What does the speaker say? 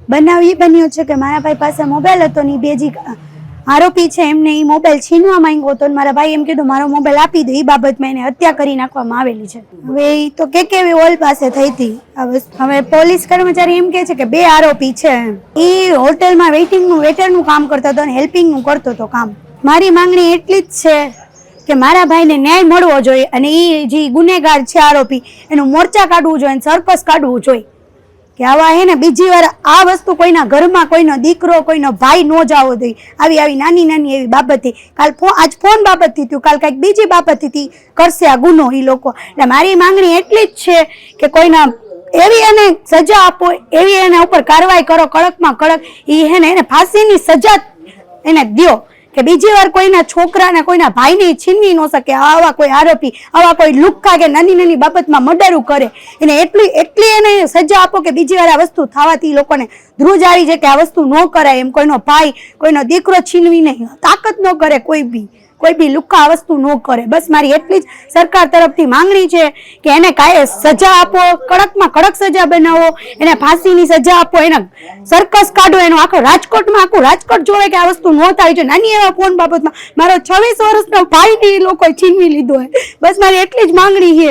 બનાવ એ બન્યો છે કે મારા ભાઈ પાસે મોબાઈલ હતો ને બે જે આરોપી છે એમને એ મોબાઈલ છીનવા માંગ્યો હતો. મારા ભાઈ એમ કીધું મારો મોબાઈલ આપી દો. એ બાબતમાં એને હત્યા કરી નાખવામાં આવેલી છે. હવે એ તો કેવી હોલ પાસે થઈ હતી. હવે પોલીસ કર્મચારી એમ કે છે કે બે આરોપી છે. એ હોટેલમાં વેટરનું કામ કરતો હતો અને હેલ્પિંગનું કરતો હતો કામ. મારી માંગણી એટલી જ છે કે મારા ભાઈને ન્યાય મળવો જોઈએ અને એ જે ગુનેગાર છે આરોપી એનું મોરચા કાઢવું જોઈએ, સરકસ કાઢવું જોઈએ કે આવા હે ને બીજી વાર આ વસ્તુ કોઈના ઘરમાં કોઈનો દીકરો કોઈનો ભાઈ ન જાવો જોઈએ. આવી નાની નાની એવી બાબતથી આજ ફોન બાબતથી થયું, કાલ કંઈક બીજી બાબતથી કરશે આ ગુનો એ લોકો. એટલે મારી માંગણી એટલી જ છે કે કોઈના એવી એને સજા આપો, એવી એના ઉપર કાર્યવાહી કરો, કડકમાં કડક એને ફાંસીની સજા એને દ્યો કે બીજી વાર કોઈના છોકરાને કોઈના ભાઈને છીનવી ન શકે. આવા કોઈ આરોપી આવા કોઈ લુખ્ખા કે નાની નાની બાબતમાં મર્ડર કરે એને એટલી એને સજા આપો કે બીજી વાર આ વસ્તુ થવાથી લોકોને ધ્રુજ આવી જાય કે આ વસ્તુ ન કરાય. એમ કોઈનો ભાઈ કોઈનો દીકરો છીનવી નહીં તાકાત ન કરે, કોઈ બી લુખ્ખા આ વસ્તુ ન કરે. બસ મારી એટલી જ સરકાર તરફથી માંગણી છે કે એને કાંઈ સજા આપો, કડકમાં કડક સજા બનાવો, એને ફાંસીની સજા આપો, એને સરકસ કાઢો. એનો આખું રાજકોટ જોવે કે આ વસ્તુ ન થાય છે. નાની એવા ફોન બાબતમાં મારો 26 વર્ષનો ભાઈ લોકોએ છીનવી લીધો હોય. બસ મારી એટલી જ માંગણી છે.